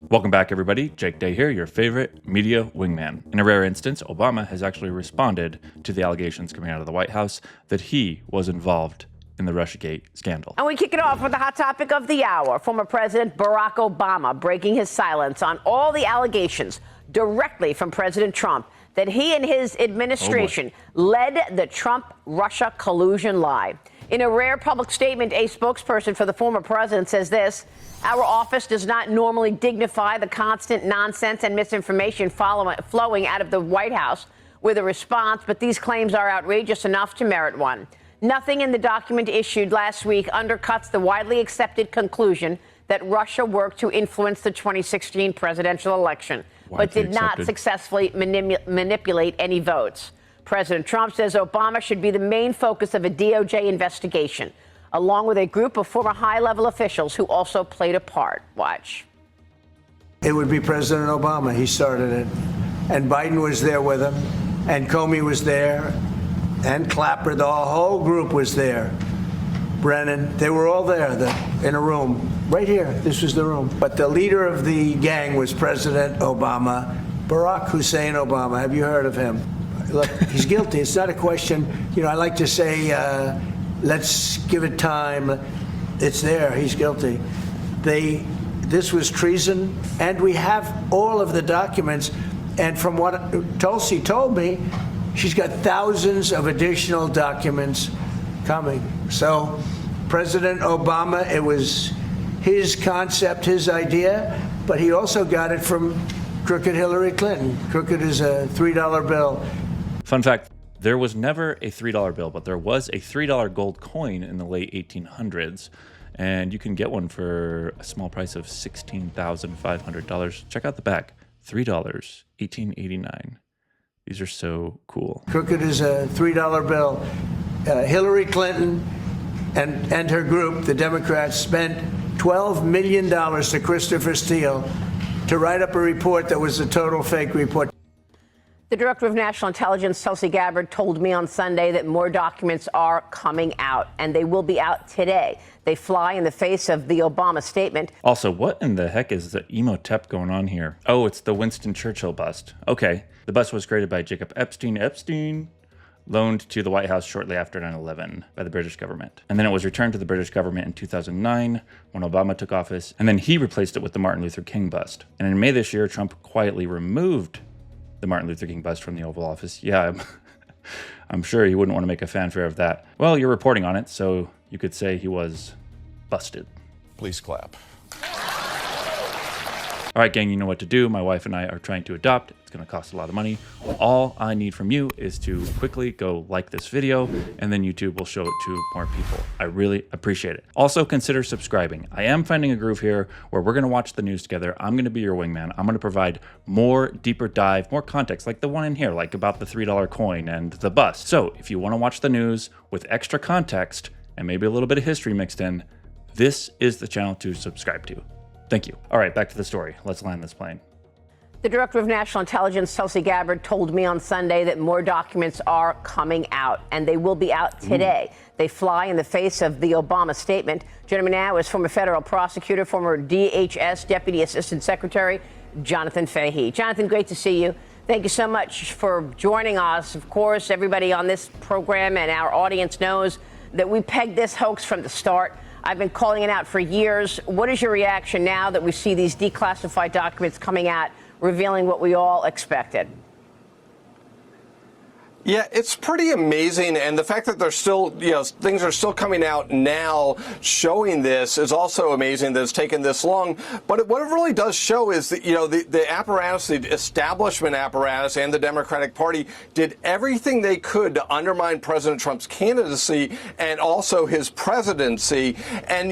Welcome back, everybody. Jake Day here, your favorite media wingman. In a rare instance, Obama has actually responded to the allegations coming out of the White House that he was involved in the Russiagate scandal. And we kick it off with the hot topic of the hour. Former President Barack Obama breaking his silence on all the allegations directly from President Trump that he and his administration led the Trump-Russia collusion lie. In a rare public statement, a spokesperson for the former president says this: "Our office does not normally dignify the constant nonsense and misinformation flowing out of the White House with a response, but these claims are outrageous enough to merit one. Nothing in the document issued last week undercuts the widely accepted conclusion that Russia worked to influence the 2016 presidential election, but did not successfully manipulate any votes." President Trump says Obama should be the main focus of a DOJ investigation, along with a group of former high-level officials who also played a part. Watch. It would be President Obama. He started it. And Biden was there with him. And Comey was there. And Clapper, the whole group was there. Brennan, they were all there in a room. Right here, this was the room. But the leader of the gang was President Obama, Barack Hussein Obama. Have you heard of him? Look, he's guilty. It's not a question. You know, I like to say, let's give it time. It's there. He's guilty. This was treason, and we have all of the documents. And from what Tulsi told me, she's got thousands of additional documents coming. So President Obama, it was his concept, his idea, but he also got it from crooked Hillary Clinton. Crooked is a $3 bill. Fun fact, there was never a $3 bill, but there was a $3 gold coin in the late 1800s, and you can get one for a small price of $16,500. Check out the back, $3, 1889. These are so cool. Crooked is a $3 bill. Hillary Clinton and her group, the Democrats, spent $12 million to Christopher Steele to write up a report that was a total fake report. The Director of National Intelligence, Tulsi Gabbard, told me on Sunday that more documents are coming out, and they will be out today. They fly in the face of the Obama statement. Also, what in the heck is the Emotep going on here? Oh, it's the Winston Churchill bust. Okay. The bust was created by Jacob Epstein, loaned to the White House shortly after 9/11 by the British government. And then it was returned to the British government in 2009 when Obama took office, and then he replaced it with the Martin Luther King bust. And in May this year, Trump quietly removed the Martin Luther King bust from the Oval Office. Yeah, I'm sure he wouldn't want to make a fanfare of that. Well, you're reporting on it, so you could say he was busted. Please clap. All right, gang, you know what to do. My wife and I are trying to adopt. It's going to cost a lot of money. All I need from you is to quickly go like this video, and then YouTube will show it to more people. I really appreciate it. Also, consider subscribing. I am finding a groove here where we're going to watch the news together. I'm going to be your wingman. I'm going to provide more deeper dive, more context, like the one in here, like about the $3 coin and the bust. So if you want to watch the news with extra context and maybe a little bit of history mixed in, this is the channel to subscribe to. Thank you. All right, back to the story. Let's land this plane. The Director of National Intelligence, Tulsi Gabbard, told me on Sunday that more documents are coming out, and they will be out today. They fly in the face of the Obama statement. Joining me now is former federal prosecutor, former DHS Deputy Assistant Secretary, Jonathan Fehe. Jonathan, great to see you. Thank you so much for joining us. Of course, everybody on this program and our audience knows that we pegged this hoax from the start. I've been calling it out for years. What is your reaction now that we see these declassified documents coming out, revealing what we all expected? Yeah, it's pretty amazing, and the fact that there's still, things are still coming out now showing this is also amazing that it's taken this long. But what it really does show is that, the apparatus, the establishment apparatus and the Democratic Party did everything they could to undermine President Trump's candidacy and also his presidency. And,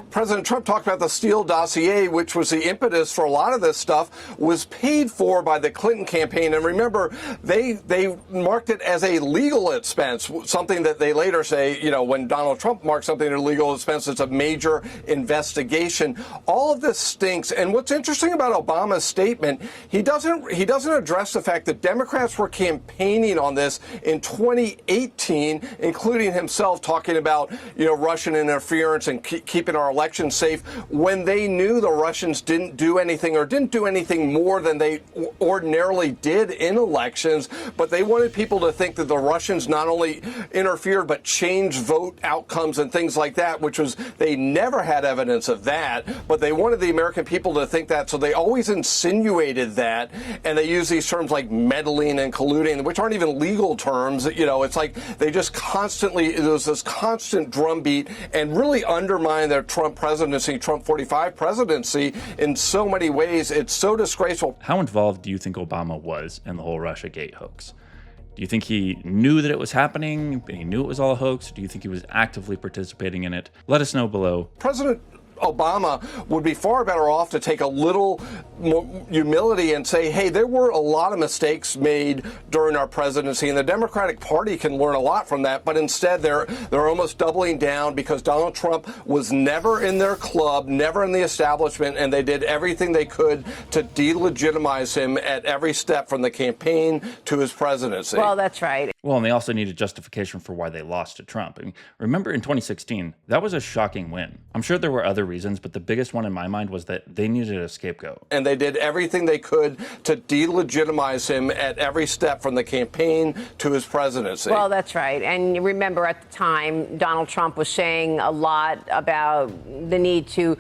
President Trump talked about the Steele dossier, which was the impetus for a lot of this stuff, was paid for by the Clinton campaign. And remember, they marked it as a legal expense, something that they later say, when Donald Trump marks something a legal expense, it's a major investigation. All of this stinks. And what's interesting about Obama's statement, he doesn't address the fact that Democrats were campaigning on this in 2018, including himself talking about, Russian interference and keeping our elections safe, when they knew the Russians didn't do anything more than they ordinarily did in elections. But they wanted people to think that the Russians not only interfered, but changed vote outcomes and things like that, which was, they never had evidence of that, but they wanted the American people to think that. So they always insinuated that. And they use these terms like meddling and colluding, which aren't even legal terms. It's like they just constantly, there was this constant drumbeat and really undermined their Trump presidency, Trump 45 presidency in so many ways. It's so disgraceful. How involved do you think Obama was in the whole Russiagate hoax? Do you think he knew that it was happening? He knew it was all a hoax? Do you think he was actively participating in it? Let us know below. President Obama would be far better off to take a little more humility and say, hey, there were a lot of mistakes made during our presidency, and the Democratic Party can learn a lot from that. But instead, they're almost doubling down because Donald Trump was never in their club, never in the establishment, and they did everything they could to delegitimize him at every step from the campaign to his presidency. Well, that's right. Well, and they also needed justification for why they lost to Trump. I mean, remember in 2016, that was a shocking win. I'm sure there were other reasons, but the biggest one in my mind was that they needed a scapegoat. And they did everything they could to delegitimize him at every step from the campaign to his presidency. Well, that's right. And remember at the time, Donald Trump was saying a lot about the need to,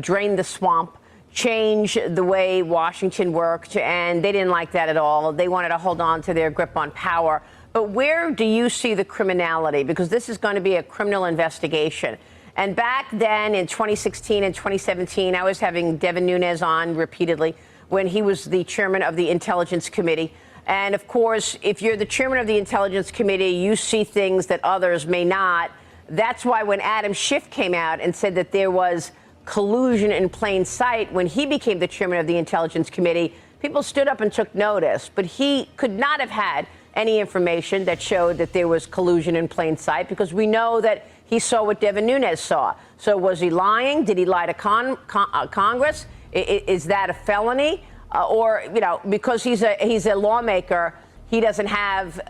drain the swamp, change the way Washington worked, and they didn't like that at all. They wanted to hold on to their grip on power. But where do you see the criminality? Because this is going to be a criminal investigation. And back then in 2016 and 2017, I was having Devin Nunes on repeatedly when he was the chairman of the Intelligence Committee. And of course, if you're the chairman of the Intelligence Committee, you see things that others may not. That's why when Adam Schiff came out and said that there was collusion in plain sight, when he became the chairman of the Intelligence Committee, people stood up and took notice. But he could not have had any information that showed that there was collusion in plain sight, because we know that he saw what Devin Nunes saw. So was he lying? Did he lie to Congress? Is that a felony? Or, because he's a lawmaker, he doesn't have,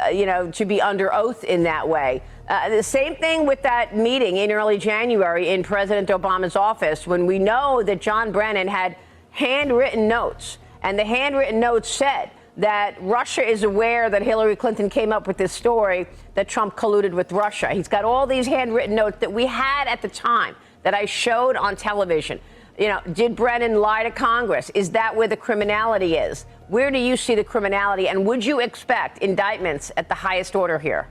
to be under oath in that way. The same thing with that meeting in early January in President Obama's office, when we know that John Brennan had handwritten notes, and the handwritten notes said that Russia is aware that Hillary Clinton came up with this story that Trump colluded with Russia. He's got all these handwritten notes that we had at the time that I showed on television. Did Brennan lie to Congress? Is that where the criminality is? Where do you see the criminality? And would you expect indictments at the highest order here?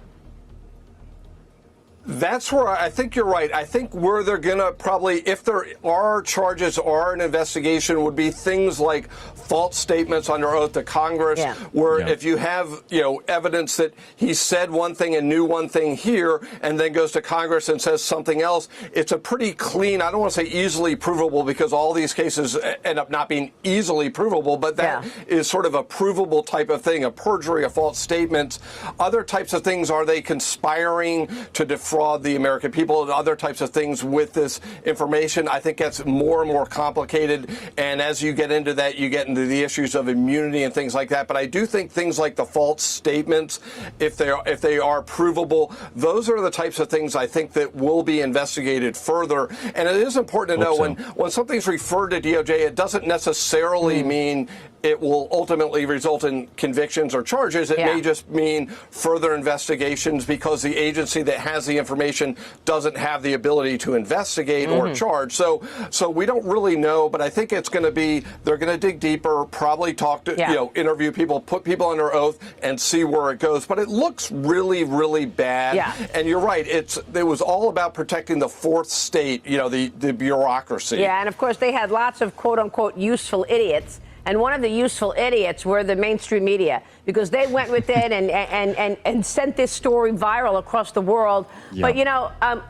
That's where I think you're right. I think where they're going to probably, if there are charges or an investigation, would be things like false statements under oath to Congress, where if you have, evidence that he said one thing and knew one thing here and then goes to Congress and says something else, it's a pretty clean, I don't want to say easily provable, because all these cases end up not being easily provable, but that is sort of a provable type of thing, a perjury, a false statement. Other types of things, are they conspiring to defraud the American people, and other types of things with this information? I think that's more and more complicated. And as you get into that, you get into the issues of immunity and things like that. But I do think things like the false statements, if they are provable, those are the types of things I think that will be investigated further. And it is important to know when something's referred to DOJ, it doesn't necessarily mean it will ultimately result in convictions or charges. It may just mean further investigations, because the agency that has the information doesn't have the ability to investigate or charge. So we don't really know, but I think it's going to be, they're going to dig deeper, probably talk to, interview people, put people under oath, and see where it goes. But it looks really, really bad. And you're right. It was all about protecting the fourth state, the bureaucracy. Yeah, and of course they had lots of quote unquote useful idiots. And one of the useful idiots were the mainstream media, because they went with it and sent this story viral across the world. But,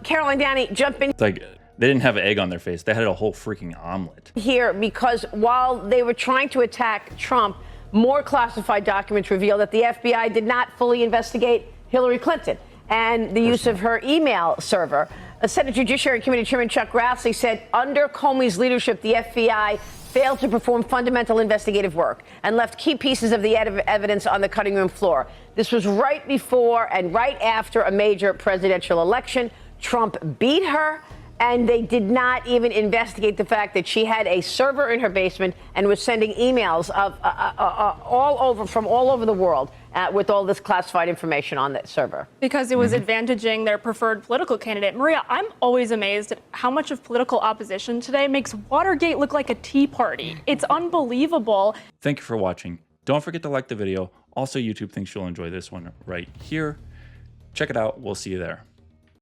Caroline Downey, jump in. It's like they didn't have an egg on their face. They had a whole freaking omelet. Here, because while they were trying to attack Trump more classified documents reveal that the FBI did not fully investigate Hillary Clinton and the use of her email server. Senate Judiciary Committee Chairman Chuck Grassley said under Comey's leadership, the FBI failed to perform fundamental investigative work and left key pieces of the evidence on the cutting room floor. This was right before and right after a major presidential election. Trump beat her, and they did not even investigate the fact that she had a server in her basement and was sending emails of from all over the world with all this classified information on that server. Because it was advantaging their preferred political candidate. Maria, I'm always amazed at how much of political opposition today makes Watergate look like a tea party. It's unbelievable. Thank you for watching. Don't forget to like the video. Also, YouTube thinks you'll enjoy this one right here. Check it out. We'll see you there.